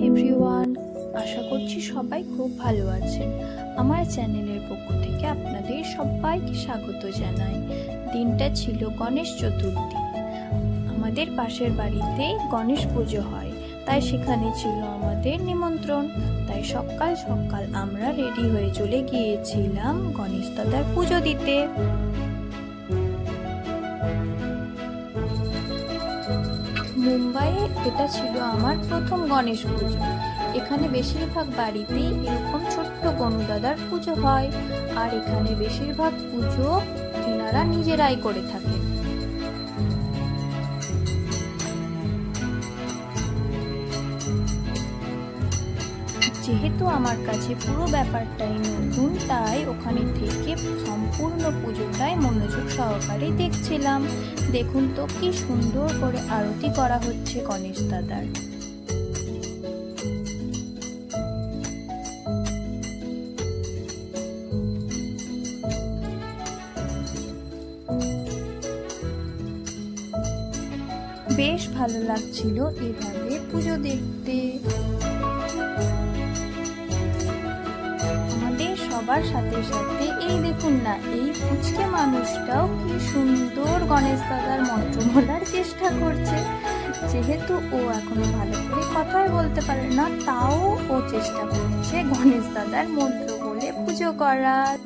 Everyone, আশা করছি সবাই খুব ভালো আছেন। আমার চ্যানেলের পক্ষ থেকে আপনাদের সবাইকে স্বাগত জানাই। দিনটা ছিল গণেশ চতুর্থী। আমাদের পাশের বাড়িতে গণেশ পুজো হয়, তাই সেখানে ছিল আমাদের নিমন্ত্রণ। তাই সকাল সকাল আমরা রেডি হয়ে চলে গিয়েছিলাম গণেশ দাদার পুজো দিতে। মুম্বাইয়ে এটা ছিল আমার প্রথম গণেশ পুজো। এখানে বেশিরভাগ বাড়িতেই এরকম ছোট্ট গণু দাদার পুজো হয়, আর এখানে বেশিরভাগ পুজো এনারা নিজেরাই করে থাকেন। যেহেতু আমার কাছে পুরো ব্যাপারটাই নতুন, তাই ওখানে থেকে সম্পূর্ণ পুজোটাই মনোযোগ সহকারে দেখছিলাম। দেখুন তো কি সুন্দর করে আরতি করা হচ্ছে গণেশ দাদার। বেশ ভালো লাগছিল এভাবে পুজো দেখতে। সবার সাথে সাথে এই দেখুন না, এই পুচকে মানুষটাও কি সুন্দর গণেশ দাদার মন্ত্র বলার চেষ্টা করছে। যেহেতু ও এখনো ভালো করে কথাই বলতে পারে না, তাও ও চেষ্টা করছে গণেশ দাদার মন্ত্র বলে পুজো করার।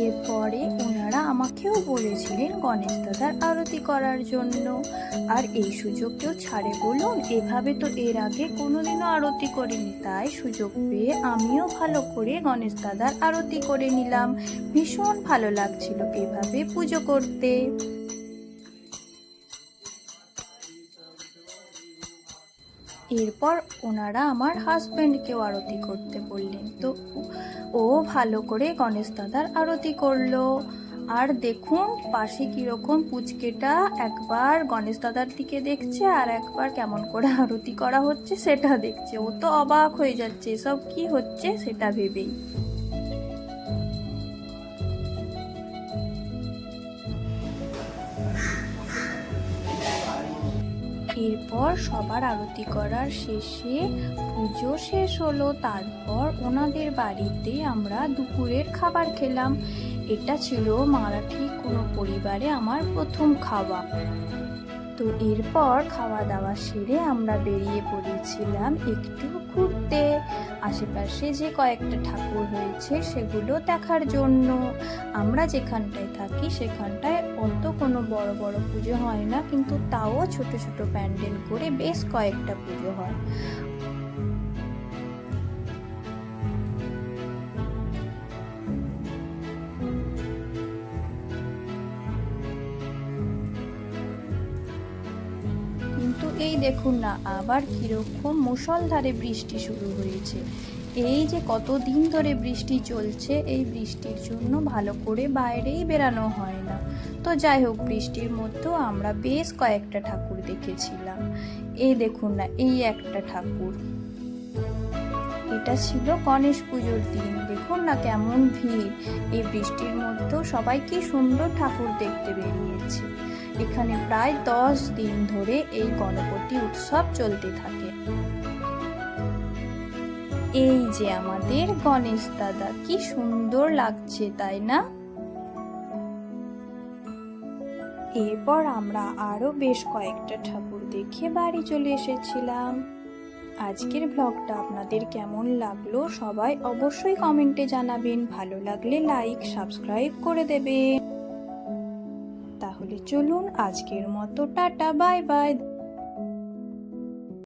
এরপরে ওনারা আমাকেও বলেছিলেন গণেশ দাদার আরতি করার জন্য। আর এই সুযোগ কেউ ছাড়ে বলুন? এভাবে তো এর আগে কোনোদিনও আরতি করিনি, তাই সুযোগ পেয়ে আমিও ভালো করে গণেশ দাদার আরতি করে নিলাম। ভীষণ ভালো লাগছিল এভাবে পুজো করতে। এরপর ওনারা আমার হাজব্যান্ডকেও আরতি করতে বললেন, তো ও ভালো করে গণেশ দাদার আরতি করলো। আর দেখুন পাশে কিরকম পুচকেটা একবার গণেশ দাদার দিকে দেখছে, আর একবার কেমন করে আরতি করা হচ্ছে সেটা দেখছে। ও তো অবাক হয়ে যাচ্ছে এসব কি হচ্ছে সেটা ভেবেই। এরপর সবার আরতি করার শেষে পুজো শেষ হলো। তারপর ওনাদের বাড়িতে আমরা দুপুরের খাবার খেলাম। এটা ছিল মারাঠি কোনো পরিবারে আমার প্রথম খাওয়া। তো এরপর খাওয়া দাওয়া সেরে আমরা বেরিয়ে পড়েছিলাম একটু ঘুরতে, আশেপাশে যে কয়েকটা ঠাকুর হয়েছে সেগুলো দেখার জন্য। আমরা যেখানটায় থাকি সেখানটায় অত কোনো বড় বড় পুজো হয় না, কিন্তু তাও ছোট ছোট প্যান্ডেল করে বেশ কয়েকটা পুজো হয়। কিন্তু এই দেখুন না, আবার কিরকম মুষলধারে বৃষ্টি শুরু হয়েছে। এই যে কতদিন ধরে বৃষ্টি চলছে, এই বৃষ্টির জন্য ভালো করে বাইরেই বেরানো হয় না। তো যাই হোক, বৃষ্টির মধ্যেও আমরা বেশ কয়েকটা ঠাকুর দেখেছিলাম। এই দেখুন না, এই একটা ঠাকুর। এটা ছিল গণেশ পুজোর দিন। দেখুন না কেমন ভিড়। এই বৃষ্টির মধ্যেও সবাই কি সুন্দর ঠাকুর দেখতে বেরিয়েছে। এখানে প্রায় 10 দিন ধরে এই গণপতি উৎসব চলতে থাকে। এই যে আমাদের গণেশ দাদা, কি সুন্দর লাগছে তাই না? এরপর আমরা আরো বেশ কয়েকটা ঠাকুর দেখে বাড়ি চলে এসেছিলাম। আজকের ব্লগটা আপনাদের কেমন লাগলো সবাই অবশ্যই কমেন্টে জানাবেন। ভালো লাগলে লাইক সাবস্ক্রাইব করে দেবেন। তাহলে চলুন আজকের মতো টাটা, বাই বাই।